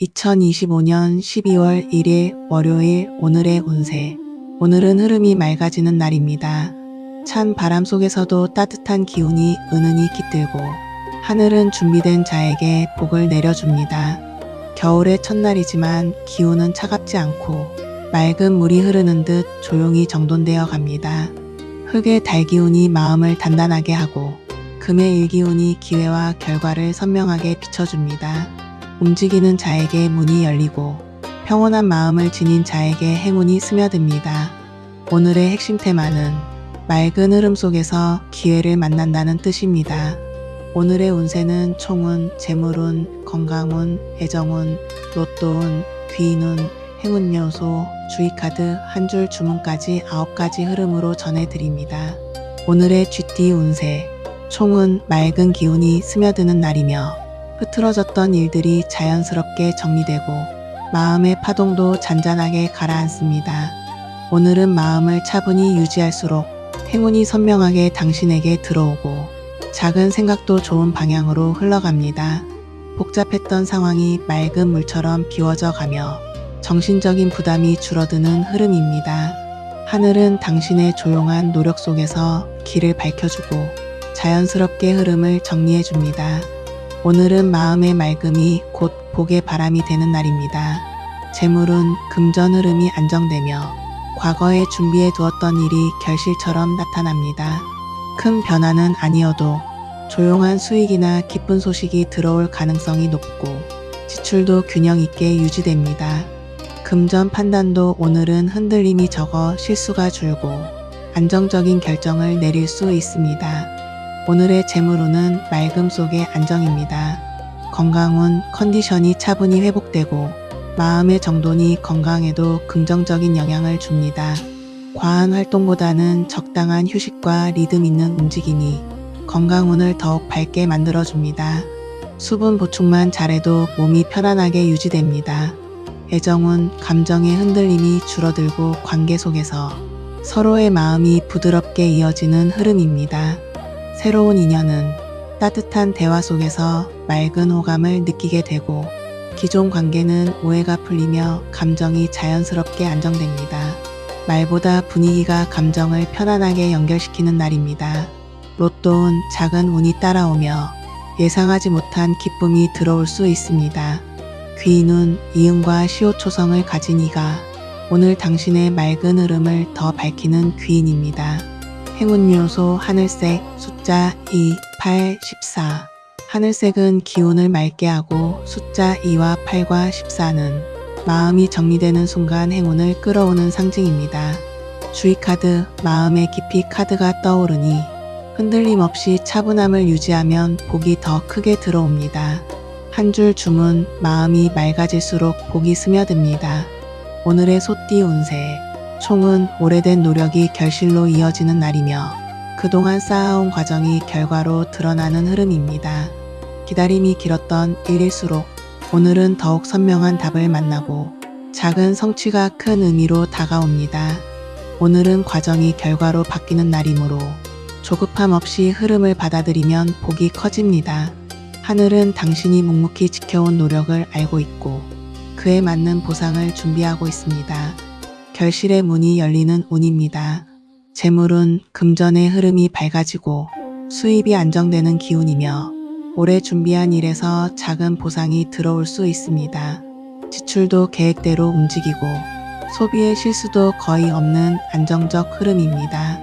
2025년 12월 1일 월요일 오늘의 운세. 오늘은 흐름이 맑아지는 날입니다. 찬 바람 속에서도 따뜻한 기운이 은은히 깃들고 하늘은 준비된 자에게 복을 내려줍니다. 겨울의 첫날이지만 기온은 차갑지 않고 맑은 물이 흐르는 듯 조용히 정돈되어 갑니다. 흙의 달기운이 마음을 단단하게 하고 금의 일기운이 기회와 결과를 선명하게 비춰줍니다. 움직이는 자에게 문이 열리고 평온한 마음을 지닌 자에게 행운이 스며듭니다. 오늘의 핵심 테마는 맑은 흐름 속에서 기회를 만난다는 뜻입니다. 오늘의 운세는 총운, 재물운, 건강운, 애정운, 로또운, 귀인운, 행운 요소, 주의카드, 한 줄 주문까지 9가지 흐름으로 전해드립니다. 오늘의 GT 운세. 총운, 맑은 기운이 스며드는 날이며 흐트러졌던 일들이 자연스럽게 정리되고 마음의 파동도 잔잔하게 가라앉습니다. 오늘은 마음을 차분히 유지할수록 행운이 선명하게 당신에게 들어오고 작은 생각도 좋은 방향으로 흘러갑니다. 복잡했던 상황이 맑은 물처럼 비워져 가며 정신적인 부담이 줄어드는 흐름입니다. 하늘은 당신의 조용한 노력 속에서 길을 밝혀주고 자연스럽게 흐름을 정리해줍니다. 오늘은 마음의 맑음이 곧 복의 바람이 되는 날입니다. 재물은 금전 흐름이 안정되며 과거에 준비해 두었던 일이 결실처럼 나타납니다. 큰 변화는 아니어도 조용한 수익이나 기쁜 소식이 들어올 가능성이 높고 지출도 균형 있게 유지됩니다. 금전 판단도 오늘은 흔들림이 적어 실수가 줄고 안정적인 결정을 내릴 수 있습니다. 오늘의 재물운은 맑음 속의 안정입니다. 건강운, 컨디션이 차분히 회복되고 마음의 정돈이 건강에도 긍정적인 영향을 줍니다. 과한 활동보다는 적당한 휴식과 리듬 있는 움직임이 건강운을 더욱 밝게 만들어줍니다. 수분 보충만 잘해도 몸이 편안하게 유지됩니다. 애정운, 감정의 흔들림이 줄어들고 관계 속에서 서로의 마음이 부드럽게 이어지는 흐름입니다. 새로운 인연은 따뜻한 대화 속에서 맑은 호감을 느끼게 되고 기존 관계는 오해가 풀리며 감정이 자연스럽게 안정됩니다. 말보다 분위기가 감정을 편안하게 연결시키는 날입니다. 로또운, 작은 운이 따라오며 예상하지 못한 기쁨이 들어올 수 있습니다. 귀인운, 이응과 시호초성을 가진 이가 오늘 당신의 맑은 흐름을 더 밝히는 귀인입니다. 행운 요소 하늘색, 숫자 2, 8, 14. 하늘색은 기운을 맑게 하고 숫자 2와 8과 14는 마음이 정리되는 순간 행운을 끌어오는 상징입니다. 주의카드, 마음의 깊이 카드가 떠오르니 흔들림 없이 차분함을 유지하면 복이 더 크게 들어옵니다. 한 줄 주문, 마음이 맑아질수록 복이 스며듭니다. 오늘의 소띠 운세. 총은 오래된 노력이 결실로 이어지는 날이며 그동안 쌓아온 과정이 결과로 드러나는 흐름입니다. 기다림이 길었던 일일수록 오늘은 더욱 선명한 답을 만나고 작은 성취가 큰 의미로 다가옵니다. 오늘은 과정이 결과로 바뀌는 날이므로 조급함 없이 흐름을 받아들이면 복이 커집니다. 하늘은 당신이 묵묵히 지켜온 노력을 알고 있고 그에 맞는 보상을 준비하고 있습니다. 결실의 문이 열리는 운입니다. 재물은 금전의 흐름이 밝아지고 수입이 안정되는 기운이며 오래 준비한 일에서 작은 보상이 들어올 수 있습니다. 지출도 계획대로 움직이고 소비의 실수도 거의 없는 안정적 흐름입니다.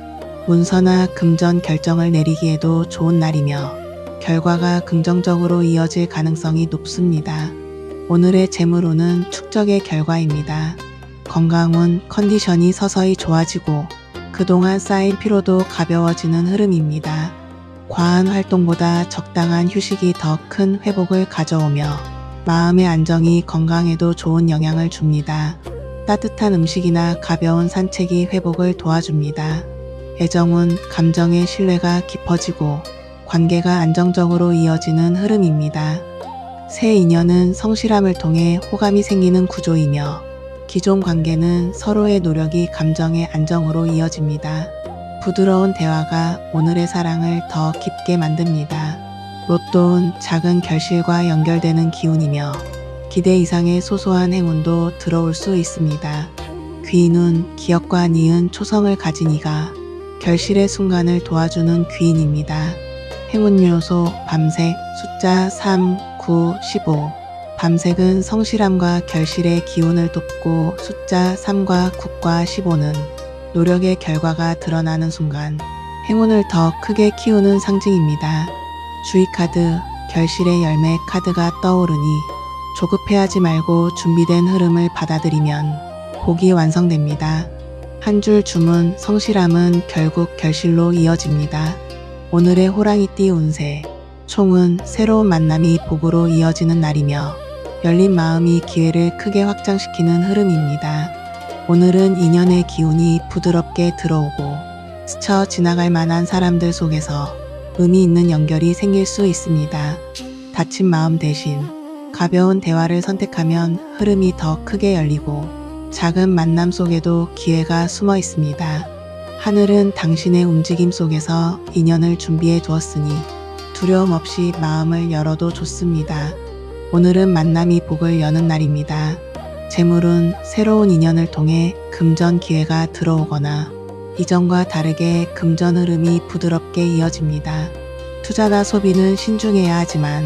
문서나 금전 결정을 내리기에도 좋은 날이며 결과가 긍정적으로 이어질 가능성이 높습니다. 오늘의 재물운은 축적의 결과입니다. 건강운, 컨디션이 서서히 좋아지고 그동안 쌓인 피로도 가벼워지는 흐름입니다. 과한 활동보다 적당한 휴식이 더 큰 회복을 가져오며 마음의 안정이 건강에도 좋은 영향을 줍니다. 따뜻한 음식이나 가벼운 산책이 회복을 도와줍니다. 애정운, 감정의 신뢰가 깊어지고 관계가 안정적으로 이어지는 흐름입니다. 새 인연은 성실함을 통해 호감이 생기는 구조이며 기존 관계는 서로의 노력이 감정의 안정으로 이어집니다. 부드러운 대화가 오늘의 사랑을 더 깊게 만듭니다. 로또운, 작은 결실과 연결되는 기운이며 기대 이상의 소소한 행운도 들어올 수 있습니다. 귀인은 기억과 니은 초성을 가진 이가 결실의 순간을 도와주는 귀인입니다. 행운 요소 밤색, 숫자 3, 9, 15. 밤색은 성실함과 결실의 기운을 돕고 숫자 3과 9과 15는 노력의 결과가 드러나는 순간 행운을 더 크게 키우는 상징입니다. 주의 카드, 결실의 열매 카드가 떠오르니 조급해하지 말고 준비된 흐름을 받아들이면 복이 완성됩니다. 한 줄 주문, 성실함은 결국 결실로 이어집니다. 오늘의 호랑이띠 운세. 총은 새로운 만남이 복으로 이어지는 날이며 열린 마음이 기회를 크게 확장시키는 흐름입니다. 오늘은 인연의 기운이 부드럽게 들어오고 스쳐 지나갈 만한 사람들 속에서 의미 있는 연결이 생길 수 있습니다. 다친 마음 대신 가벼운 대화를 선택하면 흐름이 더 크게 열리고 작은 만남 속에도 기회가 숨어 있습니다. 하늘은 당신의 움직임 속에서 인연을 준비해 두었으니 두려움 없이 마음을 열어도 좋습니다. 오늘은 만남이 복을 여는 날입니다. 재물은 새로운 인연을 통해 금전 기회가 들어오거나 이전과 다르게 금전 흐름이 부드럽게 이어집니다. 투자나 소비는 신중해야 하지만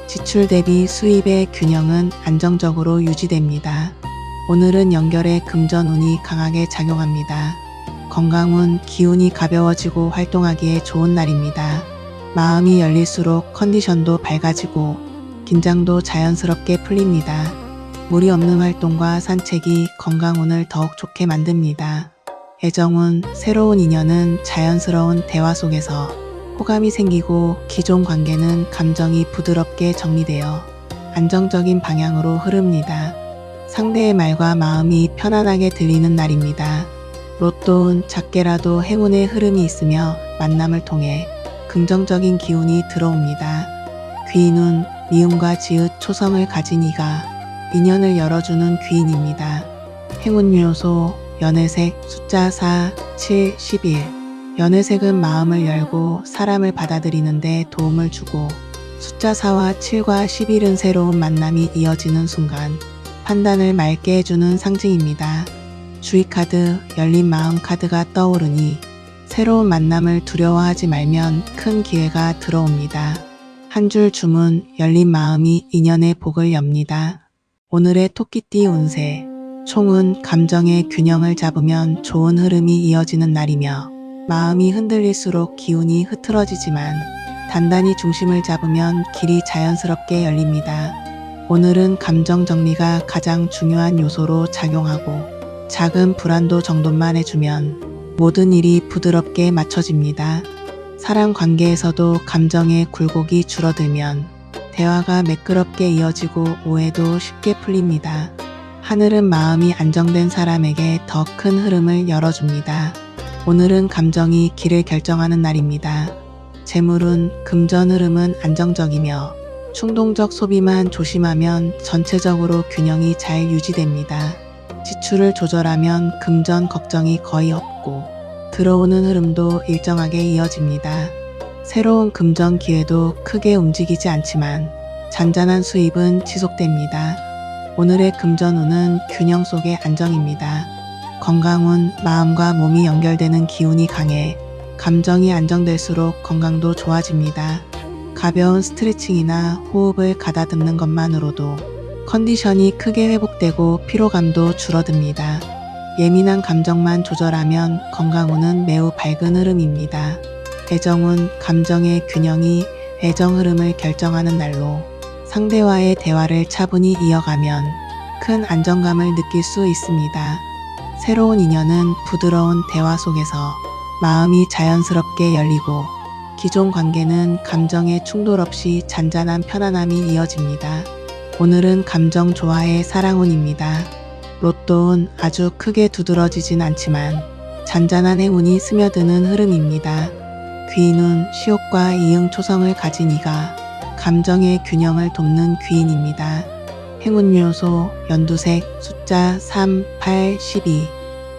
지출 대비 수입의 균형은 안정적으로 유지됩니다. 오늘은 연결의 금전운이 강하게 작용합니다. 건강운, 기운이 가벼워지고 활동하기에 좋은 날입니다. 마음이 열릴수록 컨디션도 밝아지고 긴장도 자연스럽게 풀립니다. 무리 없는 활동과 산책이 건강운을 더욱 좋게 만듭니다. 애정운, 새로운 인연은 자연스러운 대화 속에서 호감이 생기고 기존 관계는 감정이 부드럽게 정리되어 안정적인 방향으로 흐릅니다. 상대의 말과 마음이 편안하게 들리는 날입니다. 로또운, 작게라도 행운의 흐름이 있으며 만남을 통해 긍정적인 기운이 들어옵니다. 귀인운, 미음과 지읒 초성을 가진 이가 인연을 열어주는 귀인입니다. 행운 요소, 연회색, 숫자 4, 7, 11. 연회색은 마음을 열고 사람을 받아들이는데 도움을 주고 숫자 4와 7과 11은 새로운 만남이 이어지는 순간 판단을 맑게 해주는 상징입니다. 주의 카드, 열린 마음 카드가 떠오르니 새로운 만남을 두려워하지 말면 큰 기회가 들어옵니다. 한 줄 주문, 열린 마음이 인연의 복을 엽니다. 오늘의 토끼띠 운세. 총은 감정의 균형을 잡으면 좋은 흐름이 이어지는 날이며 마음이 흔들릴수록 기운이 흐트러지지만 단단히 중심을 잡으면 길이 자연스럽게 열립니다. 오늘은 감정 정리가 가장 중요한 요소로 작용하고 작은 불안도 정돈만 해주면 모든 일이 부드럽게 맞춰집니다. 사람 관계에서도 감정의 굴곡이 줄어들면 대화가 매끄럽게 이어지고 오해도 쉽게 풀립니다. 하늘은 마음이 안정된 사람에게 더 큰 흐름을 열어줍니다. 오늘은 감정이 길을 결정하는 날입니다. 재물은 금전 흐름은 안정적이며 충동적 소비만 조심하면 전체적으로 균형이 잘 유지됩니다. 지출을 조절하면 금전 걱정이 거의 없고 들어오는 흐름도 일정하게 이어집니다. 새로운 금전 기회도 크게 움직이지 않지만 잔잔한 수입은 지속됩니다. 오늘의 금전운은 균형 속의 안정입니다. 건강운, 마음과 몸이 연결되는 기운이 강해 감정이 안정될수록 건강도 좋아집니다. 가벼운 스트레칭이나 호흡을 가다듬는 것만으로도 컨디션이 크게 회복되고 피로감도 줄어듭니다. 예민한 감정만 조절하면 건강운은 매우 밝은 흐름입니다. 애정운, 감정의 균형이 애정 흐름을 결정하는 날로 상대와의 대화를 차분히 이어가면 큰 안정감을 느낄 수 있습니다. 새로운 인연은 부드러운 대화 속에서 마음이 자연스럽게 열리고 기존 관계는 감정의 충돌 없이 잔잔한 편안함이 이어집니다. 오늘은 감정 조화의 사랑운입니다. 로또운, 아주 크게 두드러지진 않지만 잔잔한 행운이 스며드는 흐름입니다. 귀인운, 시옷과 이응 초성을 가진 이가 감정의 균형을 돕는 귀인입니다. 행운 요소, 연두색, 숫자 3, 8, 12.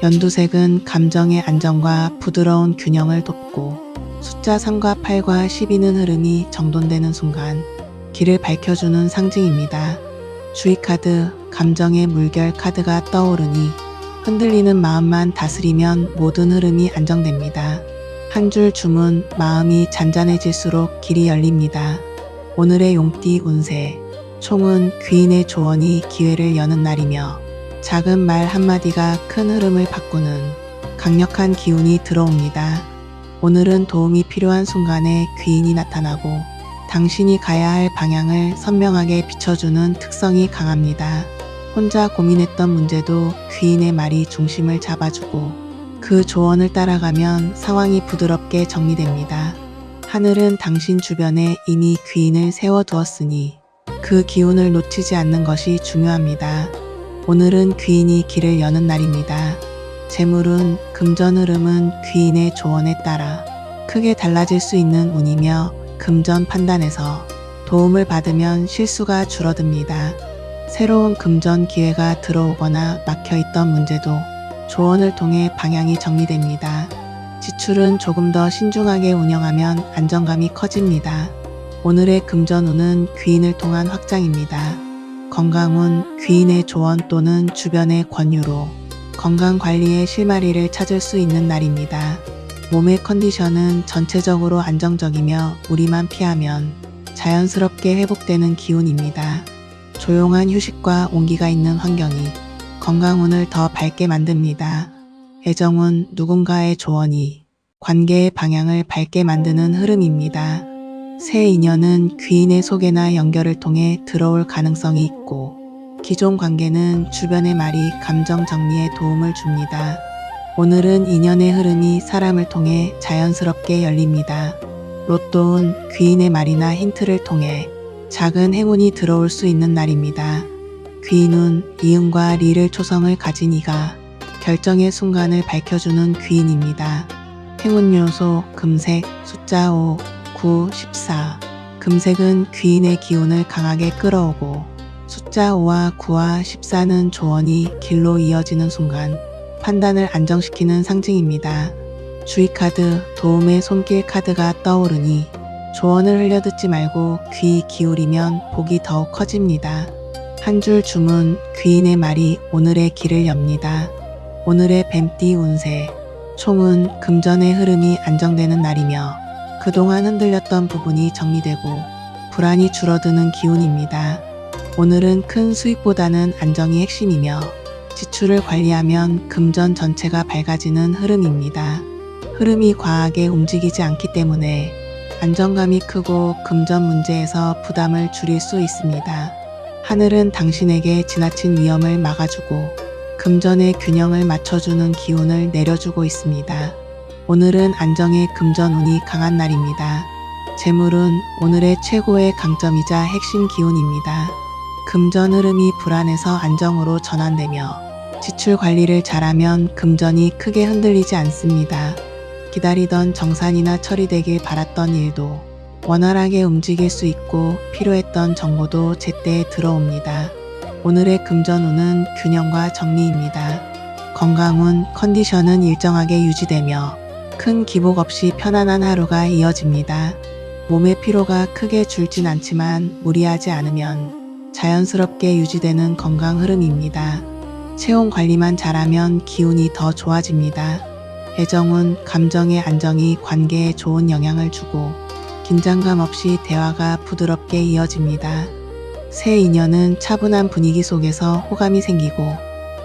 연두색은 감정의 안정과 부드러운 균형을 돕고 숫자 3과 8과 12는 흐름이 정돈되는 순간 길을 밝혀주는 상징입니다. 주의 카드, 감정의 물결 카드가 떠오르니 흔들리는 마음만 다스리면 모든 흐름이 안정됩니다. 한 줄 주문, 마음이 잔잔해질수록 길이 열립니다. 오늘의 용띠 운세. 총은 귀인의 조언이 기회를 여는 날이며 작은 말 한마디가 큰 흐름을 바꾸는 강력한 기운이 들어옵니다. 오늘은 도움이 필요한 순간에 귀인이 나타나고 당신이 가야 할 방향을 선명하게 비춰주는 특성이 강합니다. 혼자 고민했던 문제도 귀인의 말이 중심을 잡아주고 그 조언을 따라가면 상황이 부드럽게 정리됩니다. 하늘은 당신 주변에 이미 귀인을 세워두었으니 그 기운을 놓치지 않는 것이 중요합니다. 오늘은 귀인이 길을 여는 날입니다. 재물운, 금전 흐름은 귀인의 조언에 따라 크게 달라질 수 있는 운이며 금전 판단에서 도움을 받으면 실수가 줄어듭니다. 새로운 금전 기회가 들어오거나 막혀있던 문제도 조언을 통해 방향이 정리됩니다. 지출은 조금 더 신중하게 운영하면 안정감이 커집니다. 오늘의 금전운은 귀인을 통한 확장입니다. 건강운, 귀인의 조언 또는 주변의 권유로 건강관리의 실마리를 찾을 수 있는 날입니다. 몸의 컨디션은 전체적으로 안정적이며 무리만 피하면 자연스럽게 회복되는 기운입니다. 조용한 휴식과 온기가 있는 환경이 건강운을 더 밝게 만듭니다. 애정운, 누군가의 조언이 관계의 방향을 밝게 만드는 흐름입니다. 새 인연은 귀인의 소개나 연결을 통해 들어올 가능성이 있고 기존 관계는 주변의 말이 감정 정리에 도움을 줍니다. 오늘은 인연의 흐름이 사람을 통해 자연스럽게 열립니다. 로또운, 귀인의 말이나 힌트를 통해 작은 행운이 들어올 수 있는 날입니다. 귀인운, 이응과 리를 초성을 가진 이가 결정의 순간을 밝혀주는 귀인입니다. 행운 요소, 금색, 숫자 5, 9, 14. 금색은 귀인의 기운을 강하게 끌어오고 숫자 5와 9와 14는 조언이 길로 이어지는 순간 판단을 안정시키는 상징입니다. 주의 카드, 도움의 손길 카드가 떠오르니 조언을 흘려듣지 말고 귀 기울이면 복이 더욱 커집니다. 한 줄 주문, 귀인의 말이 오늘의 길을 엽니다. 오늘의 뱀띠 운세. 총은 금전의 흐름이 안정되는 날이며 그동안 흔들렸던 부분이 정리되고 불안이 줄어드는 기운입니다. 오늘은 큰 수익보다는 안정이 핵심이며 지출을 관리하면 금전 전체가 밝아지는 흐름입니다. 흐름이 과하게 움직이지 않기 때문에 안정감이 크고 금전 문제에서 부담을 줄일 수 있습니다. 하늘은 당신에게 지나친 위험을 막아주고 금전의 균형을 맞춰주는 기운을 내려주고 있습니다. 오늘은 안정의 금전운이 강한 날입니다. 재물은 오늘의 최고의 강점이자 핵심 기운입니다. 금전 흐름이 불안에서 안정으로 전환되며 지출 관리를 잘하면 금전이 크게 흔들리지 않습니다. 기다리던 정산이나 처리되길 바랐던 일도 원활하게 움직일 수 있고 필요했던 정보도 제때 들어옵니다. 오늘의 금전운은 균형과 정리입니다. 건강운, 컨디션은 일정하게 유지되며 큰 기복 없이 편안한 하루가 이어집니다. 몸의 피로가 크게 줄진 않지만 무리하지 않으면 자연스럽게 유지되는 건강 흐름입니다. 체온 관리만 잘하면 기운이 더 좋아집니다. 애정운, 감정의 안정이 관계에 좋은 영향을 주고 긴장감 없이 대화가 부드럽게 이어집니다. 새 인연은 차분한 분위기 속에서 호감이 생기고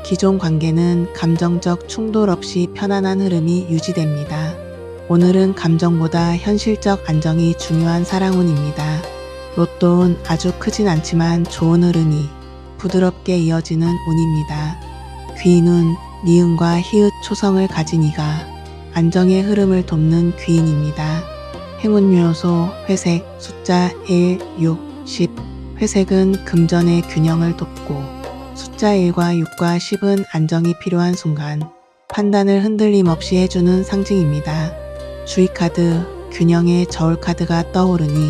기존 관계는 감정적 충돌 없이 편안한 흐름이 유지됩니다. 오늘은 감정보다 현실적 안정이 중요한 사랑운입니다. 로또운, 아주 크진 않지만 좋은 흐름이 부드럽게 이어지는 운입니다. 귀인운, 니은과 히읗 초성을 가진 이가 안정의 흐름을 돕는 귀인입니다. 행운 요소, 회색, 숫자 1, 6, 10. 회색은 금전의 균형을 돕고 숫자 1과 6과 10은 안정이 필요한 순간 판단을 흔들림 없이 해주는 상징입니다. 주의 카드, 균형의 저울 카드가 떠오르니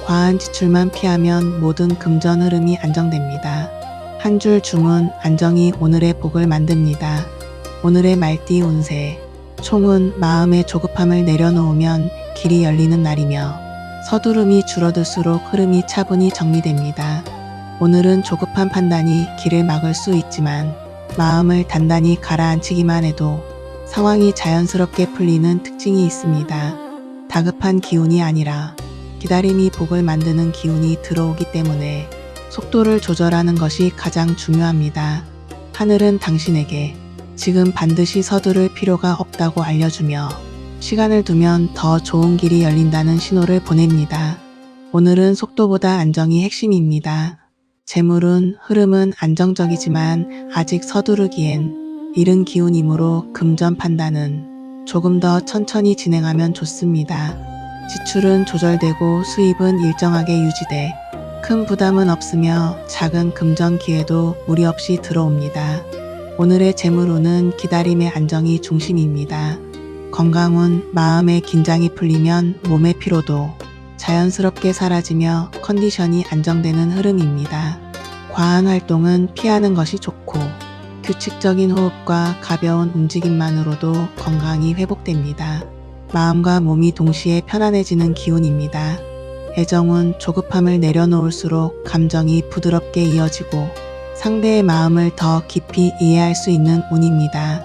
과한 지출만 피하면 모든 금전 흐름이 안정됩니다. 한 줄 주문, 안정이 오늘의 복을 만듭니다. 오늘의 말띠 운세. 총은 마음의 조급함을 내려놓으면 길이 열리는 날이며 서두름이 줄어들수록 흐름이 차분히 정리됩니다. 오늘은 조급한 판단이 길을 막을 수 있지만 마음을 단단히 가라앉히기만 해도 상황이 자연스럽게 풀리는 특징이 있습니다. 다급한 기운이 아니라 기다림이 복을 만드는 기운이 들어오기 때문에 속도를 조절하는 것이 가장 중요합니다. 하늘은 당신에게 지금 반드시 서두를 필요가 없다고 알려주며 시간을 두면 더 좋은 길이 열린다는 신호를 보냅니다. 오늘은 속도보다 안정이 핵심입니다. 재물운 흐름은 안정적이지만 아직 서두르기엔 이른 기운이므로 금전 판단은 조금 더 천천히 진행하면 좋습니다. 지출은 조절되고 수입은 일정하게 유지돼 큰 부담은 없으며 작은 금전 기회도 무리 없이 들어옵니다. 오늘의 재물운은 기다림의 안정이 중심입니다. 건강운 마음의 긴장이 풀리면 몸의 피로도 자연스럽게 사라지며 컨디션이 안정되는 흐름입니다. 과한 활동은 피하는 것이 좋고 규칙적인 호흡과 가벼운 움직임만으로도 건강이 회복됩니다. 마음과 몸이 동시에 편안해지는 기운입니다. 애정은 조급함을 내려놓을수록 감정이 부드럽게 이어지고 상대의 마음을 더 깊이 이해할 수 있는 운입니다.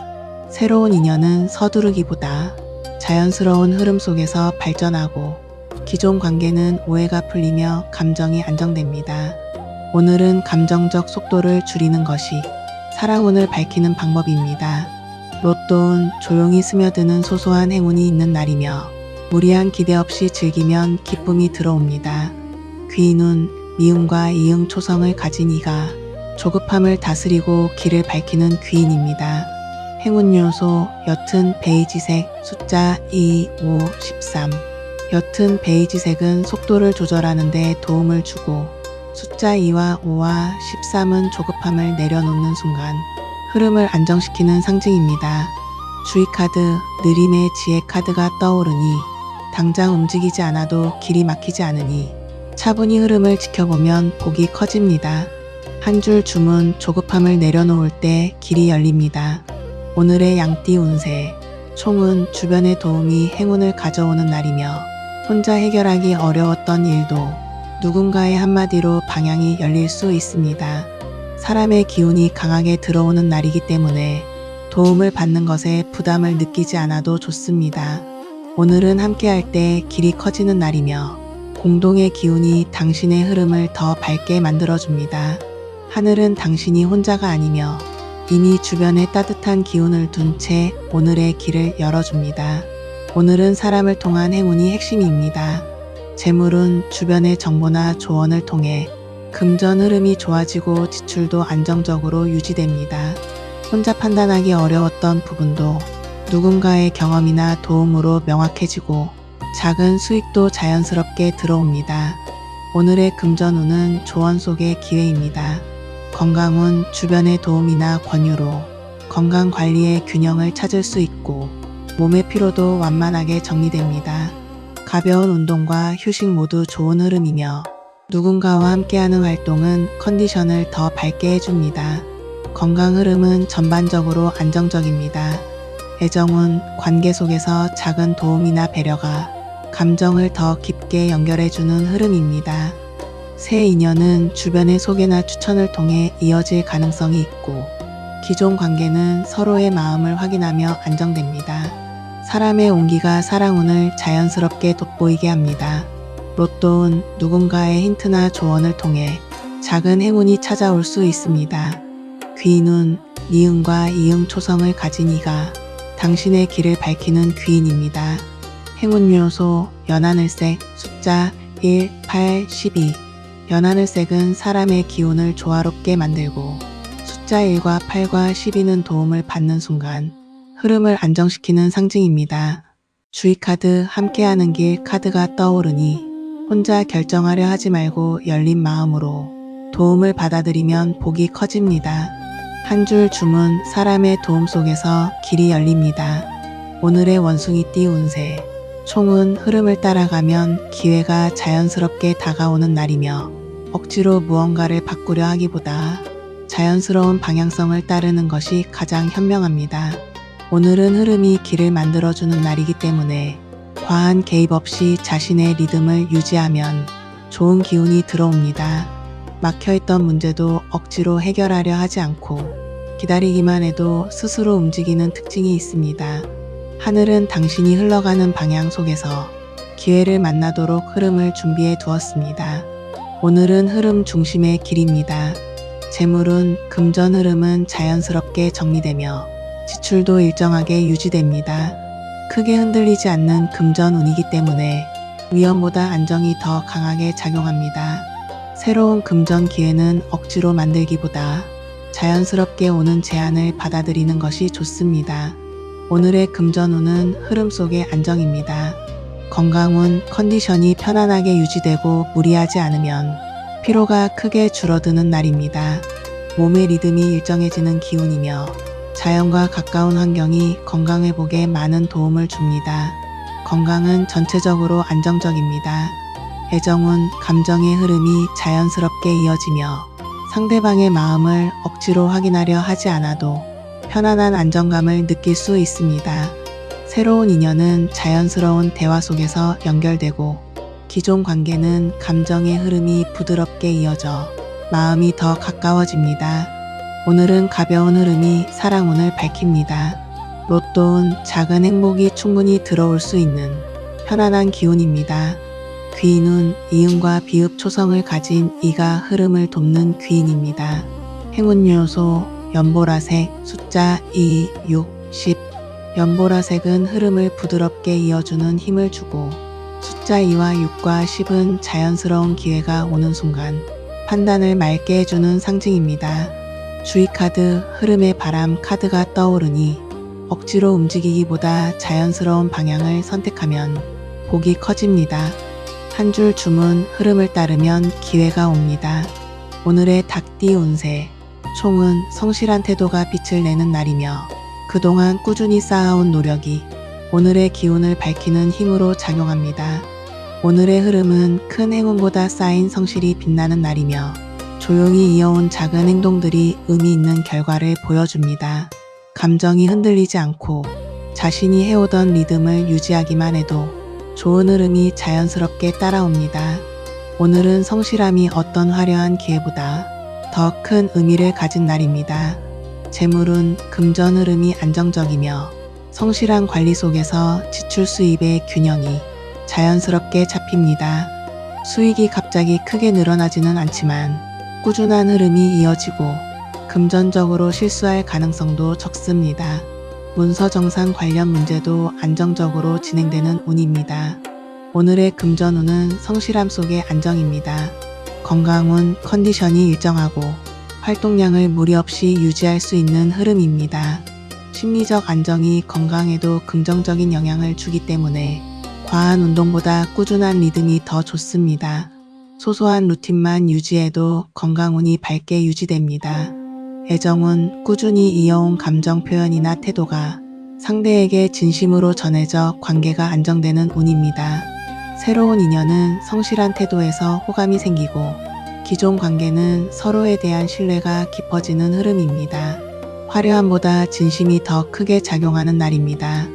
새로운 인연은 서두르기보다 자연스러운 흐름 속에서 발전하고 기존 관계는 오해가 풀리며 감정이 안정됩니다. 오늘은 감정적 속도를 줄이는 것이 사랑운을 밝히는 방법입니다. 로또운 조용히 스며드는 소소한 행운이 있는 날이며 무리한 기대 없이 즐기면 기쁨이 들어옵니다. 귀인운 미음과 이응 초성을 가진 이가 조급함을 다스리고 길을 밝히는 귀인입니다. 행운 요소 옅은 베이지색 숫자 2, 5, 13 옅은 베이지색은 속도를 조절하는 데 도움을 주고 숫자 2와 5와 13은 조급함을 내려놓는 순간 흐름을 안정시키는 상징입니다. 주의카드 느림의 지혜 카드가 떠오르니 당장 움직이지 않아도 길이 막히지 않으니 차분히 흐름을 지켜보면 복이 커집니다. 한 줄 주문 조급함을 내려놓을 때 길이 열립니다. 오늘의 양띠 운세 총은 주변의 도움이 행운을 가져오는 날이며 혼자 해결하기 어려웠던 일도 누군가의 한마디로 방향이 열릴 수 있습니다. 사람의 기운이 강하게 들어오는 날이기 때문에 도움을 받는 것에 부담을 느끼지 않아도 좋습니다. 오늘은 함께할 때 길이 커지는 날이며 공동의 기운이 당신의 흐름을 더 밝게 만들어줍니다. 하늘은 당신이 혼자가 아니며 이미 주변에 따뜻한 기운을 둔 채 오늘의 길을 열어줍니다. 오늘은 사람을 통한 행운이 핵심입니다. 재물은 주변의 정보나 조언을 통해 금전 흐름이 좋아지고 지출도 안정적으로 유지됩니다. 혼자 판단하기 어려웠던 부분도 누군가의 경험이나 도움으로 명확해지고 작은 수익도 자연스럽게 들어옵니다. 오늘의 금전운은 조언 속의 기회입니다. 건강운 주변의 도움이나 권유로 건강관리의 균형을 찾을 수 있고 몸의 피로도 완만하게 정리됩니다. 가벼운 운동과 휴식 모두 좋은 흐름이며 누군가와 함께하는 활동은 컨디션을 더 밝게 해줍니다. 건강 흐름은 전반적으로 안정적입니다. 애정운 관계 속에서 작은 도움이나 배려가 감정을 더 깊게 연결해주는 흐름입니다. 새 인연은 주변의 소개나 추천을 통해 이어질 가능성이 있고 기존 관계는 서로의 마음을 확인하며 안정됩니다. 사람의 온기가 사랑운을 자연스럽게 돋보이게 합니다. 로또운 누군가의 힌트나 조언을 통해 작은 행운이 찾아올 수 있습니다. 귀인운 니은과 이응 초성을 가진 이가 당신의 길을 밝히는 귀인입니다. 행운 요소 연하늘색 숫자 1, 8, 12 연하늘색은 사람의 기운을 조화롭게 만들고 숫자 1과 8과 12는 도움을 받는 순간 흐름을 안정시키는 상징입니다. 주의카드 함께하는 길 카드가 떠오르니 혼자 결정하려 하지 말고 열린 마음으로 도움을 받아들이면 복이 커집니다. 한 줄 주문 사람의 도움 속에서 길이 열립니다. 오늘의 원숭이띠 운세 총은 흐름을 따라가면 기회가 자연스럽게 다가오는 날이며 억지로 무언가를 바꾸려 하기보다 자연스러운 방향성을 따르는 것이 가장 현명합니다. 오늘은 흐름이 길을 만들어주는 날이기 때문에 과한 개입 없이 자신의 리듬을 유지하면 좋은 기운이 들어옵니다. 막혀있던 문제도 억지로 해결하려 하지 않고 기다리기만 해도 스스로 움직이는 특징이 있습니다. 하늘은 당신이 흘러가는 방향 속에서 기회를 만나도록 흐름을 준비해 두었습니다. 오늘은 흐름 중심의 길입니다. 재물운 금전 흐름은 자연스럽게 정리되며 지출도 일정하게 유지됩니다. 크게 흔들리지 않는 금전운이기 때문에 위험보다 안정이 더 강하게 작용합니다. 새로운 금전 기회는 억지로 만들기보다 자연스럽게 오는 제안을 받아들이는 것이 좋습니다. 오늘의 금전운은 흐름 속의 안정입니다. 건강운 컨디션이 편안하게 유지되고 무리하지 않으면 피로가 크게 줄어드는 날입니다. 몸의 리듬이 일정해지는 기운이며 자연과 가까운 환경이 건강회복에 많은 도움을 줍니다. 건강은 전체적으로 안정적입니다. 애정운 감정의 흐름이 자연스럽게 이어지며 상대방의 마음을 억지로 확인하려 하지 않아도 편안한 안정감을 느낄 수 있습니다. 새로운 인연은 자연스러운 대화 속에서 연결되고 기존 관계는 감정의 흐름이 부드럽게 이어져 마음이 더 가까워집니다. 오늘은 가벼운 흐름이 사랑운을 밝힙니다. 로또운 작은 행복이 충분히 들어올 수 있는 편안한 기운입니다. 귀인운 이응과 비읍 초성을 가진 이가 흐름을 돕는 귀인입니다. 행운 요소 연보라색 숫자 2, 6, 10 연보라색은 흐름을 부드럽게 이어주는 힘을 주고 숫자 2와 6과 10은 자연스러운 기회가 오는 순간 판단을 맑게 해주는 상징입니다. 주의카드 흐름의 바람 카드가 떠오르니 억지로 움직이기보다 자연스러운 방향을 선택하면 복이 커집니다. 한 줄 주문 흐름을 따르면 기회가 옵니다. 오늘의 닭띠 운세 총은 성실한 태도가 빛을 내는 날이며 그동안 꾸준히 쌓아온 노력이 오늘의 기운을 밝히는 힘으로 작용합니다. 오늘의 흐름은 큰 행운보다 쌓인 성실이 빛나는 날이며 조용히 이어온 작은 행동들이 의미 있는 결과를 보여줍니다. 감정이 흔들리지 않고 자신이 해오던 리듬을 유지하기만 해도 좋은 흐름이 자연스럽게 따라옵니다. 오늘은 성실함이 어떤 화려한 기회보다 더 큰 의미를 가진 날입니다. 재물운 금전 흐름이 안정적이며 성실한 관리 속에서 지출 수입의 균형이 자연스럽게 잡힙니다. 수익이 갑자기 크게 늘어나지는 않지만 꾸준한 흐름이 이어지고 금전적으로 실수할 가능성도 적습니다. 문서 정산 관련 문제도 안정적으로 진행되는 운입니다. 오늘의 금전운은 성실함 속의 안정입니다. 건강운 컨디션이 일정하고 활동량을 무리 없이 유지할 수 있는 흐름입니다. 심리적 안정이 건강에도 긍정적인 영향을 주기 때문에 과한 운동보다 꾸준한 리듬이 더 좋습니다. 소소한 루틴만 유지해도 건강운이 밝게 유지됩니다. 애정운 꾸준히 이어온 감정 표현이나 태도가 상대에게 진심으로 전해져 관계가 안정되는 운입니다. 새로운 인연은 성실한 태도에서 호감이 생기고 기존 관계는 서로에 대한 신뢰가 깊어지는 흐름입니다. 화려함보다 진심이 더 크게 작용하는 날입니다.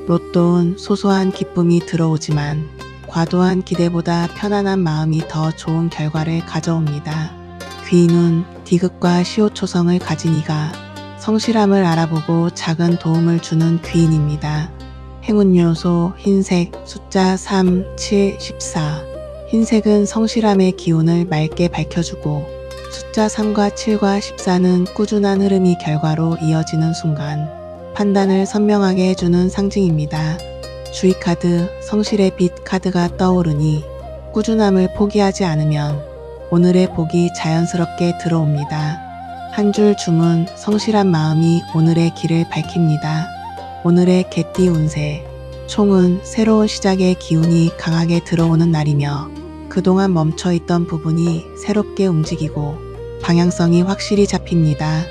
로또운 소소한 기쁨이 들어오지만 과도한 기대보다 편안한 마음이 더 좋은 결과를 가져옵니다. 귀인운 디귿과 시옷초성을 가진 이가 성실함을 알아보고 작은 도움을 주는 귀인입니다. 행운 요소 흰색 숫자 3, 7, 14 흰색은 성실함의 기운을 맑게 밝혀주고 숫자 3과 7과 14는 꾸준한 흐름이 결과로 이어지는 순간 판단을 선명하게 해주는 상징입니다. 주의카드 성실의 빛 카드가 떠오르니 꾸준함을 포기하지 않으면 오늘의 복이 자연스럽게 들어옵니다. 한 줄 주문 성실한 마음이 오늘의 길을 밝힙니다. 오늘의 개띠 운세 총은 새로운 시작의 기운이 강하게 들어오는 날이며 그동안 멈춰있던 부분이 새롭게 움직이고 방향성이 확실히 잡힙니다.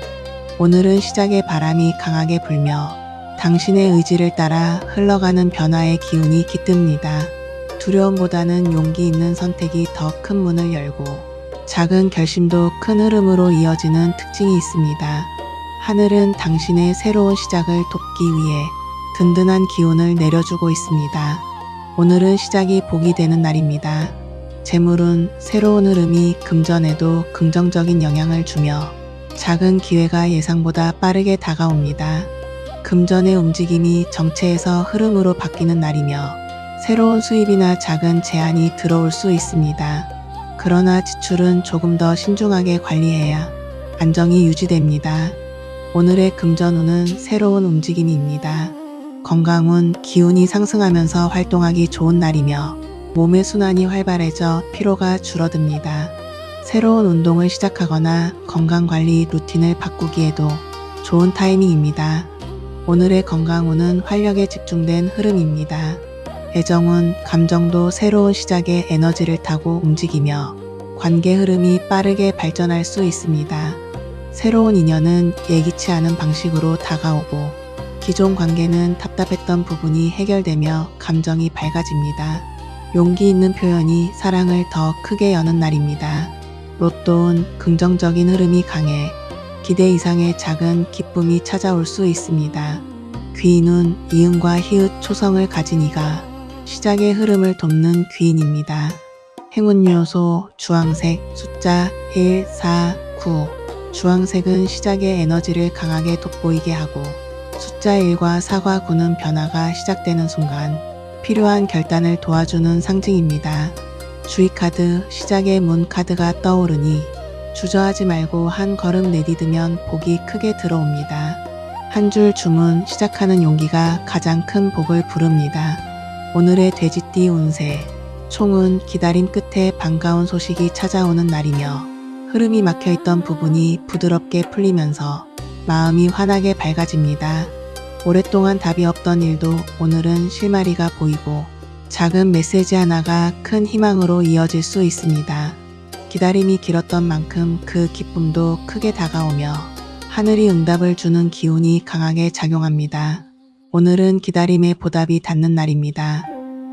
오늘은 시작의 바람이 강하게 불며 당신의 의지를 따라 흘러가는 변화의 기운이 깃듭니다. 두려움보다는 용기 있는 선택이 더 큰 문을 열고 작은 결심도 큰 흐름으로 이어지는 특징이 있습니다. 하늘은 당신의 새로운 시작을 돕기 위해 든든한 기운을 내려주고 있습니다. 오늘은 시작이 복이 되는 날입니다. 재물운 새로운 흐름이 금전에도 긍정적인 영향을 주며 작은 기회가 예상보다 빠르게 다가옵니다. 금전의 움직임이 정체에서 흐름으로 바뀌는 날이며 새로운 수입이나 작은 제한이 들어올 수 있습니다. 그러나 지출은 조금 더 신중하게 관리해야 안정이 유지됩니다. 오늘의 금전운은 새로운 움직임입니다. 건강운, 기운이 상승하면서 활동하기 좋은 날이며 몸의 순환이 활발해져 피로가 줄어듭니다. 새로운 운동을 시작하거나 건강관리 루틴을 바꾸기에도 좋은 타이밍입니다. 오늘의 건강운은 활력에 집중된 흐름입니다. 애정운, 감정도 새로운 시작의 에너지를 타고 움직이며 관계 흐름이 빠르게 발전할 수 있습니다. 새로운 인연은 예기치 않은 방식으로 다가오고 기존 관계는 답답했던 부분이 해결되며 감정이 밝아집니다. 용기 있는 표현이 사랑을 더 크게 여는 날입니다. 로또운, 긍정적인 흐름이 강해 기대 이상의 작은 기쁨이 찾아올 수 있습니다. 귀인운, 이응과 히읗 초성을 가진 이가 시작의 흐름을 돕는 귀인입니다. 행운 요소, 주황색, 숫자 1, 4, 9. 주황색은 시작의 에너지를 강하게 돋보이게 하고 숫자 1과 4과 9는 변화가 시작되는 순간 필요한 결단을 도와주는 상징입니다. 주의카드, 시작의 문 카드가 떠오르니 주저하지 말고 한 걸음 내디디면 복이 크게 들어옵니다. 한 줄 주문, 시작하는 용기가 가장 큰 복을 부릅니다. 오늘의 돼지띠 운세, 총은 기다림 끝에 반가운 소식이 찾아오는 날이며 흐름이 막혀있던 부분이 부드럽게 풀리면서 마음이 환하게 밝아집니다. 오랫동안 답이 없던 일도 오늘은 실마리가 보이고 작은 메시지 하나가 큰 희망으로 이어질 수 있습니다. 기다림이 길었던 만큼 그 기쁨도 크게 다가오며 하늘이 응답을 주는 기운이 강하게 작용합니다. 오늘은 기다림의 보답이 닿는 날입니다.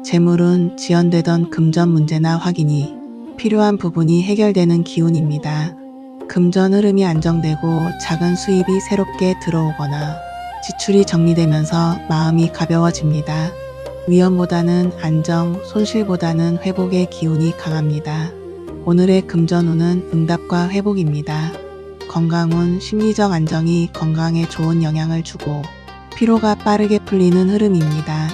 재물은 지연되던 금전 문제나 확인이 필요한 부분이 해결되는 기운입니다. 금전 흐름이 안정되고 작은 수입이 새롭게 들어오거나 지출이 정리되면서 마음이 가벼워집니다. 위험보다는 안정, 손실보다는 회복의 기운이 강합니다. 오늘의 금전운은 응답과 회복입니다. 건강운, 심리적 안정이 건강에 좋은 영향을 주고 피로가 빠르게 풀리는 흐름입니다.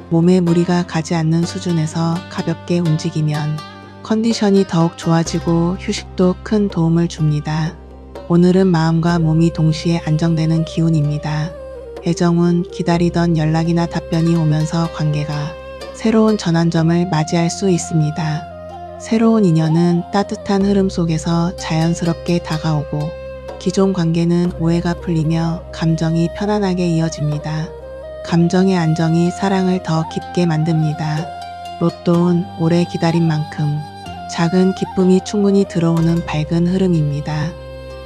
몸에 무리가 가지 않는 수준에서 가볍게 움직이면 컨디션이 더욱 좋아지고 휴식도 큰 도움을 줍니다. 오늘은 마음과 몸이 동시에 안정되는 기운입니다. 애정은 기다리던 연락이나 답변이 오면서 관계가 새로운 전환점을 맞이할 수 있습니다. 새로운 인연은 따뜻한 흐름 속에서 자연스럽게 다가오고 기존 관계는 오해가 풀리며 감정이 편안하게 이어집니다. 감정의 안정이 사랑을 더 깊게 만듭니다. 로또운, 오래 기다린 만큼 작은 기쁨이 충분히 들어오는 밝은 흐름입니다.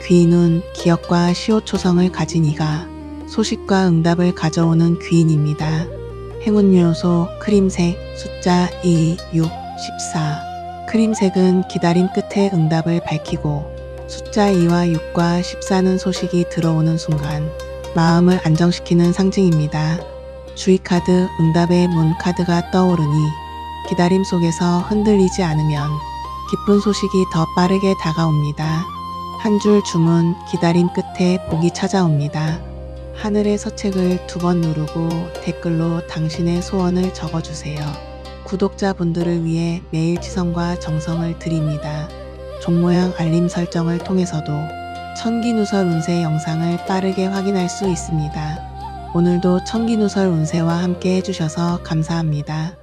귀인운, 기억과 시옷초성을 가진 이가 소식과 응답을 가져오는 귀인입니다. 행운 요소, 크림색, 숫자 2, 6, 14. 크림색은 기다림 끝에 응답을 밝히고 숫자 2와 6과 14는 소식이 들어오는 순간 마음을 안정시키는 상징입니다. 주의카드, 응답의 문 카드가 떠오르니 기다림 속에서 흔들리지 않으면 기쁜 소식이 더 빠르게 다가옵니다. 한 줄 주문, 기다림 끝에 복이 찾아옵니다. 하늘의 서책을 2번 누르고 댓글로 당신의 소원을 적어주세요. 구독자분들을 위해 매일 치성과 정성을 드립니다. 종모양 알림 설정을 통해서도 천기누설 운세 영상을 빠르게 확인할 수 있습니다. 오늘도 천기누설 운세와 함께 해주셔서 감사합니다.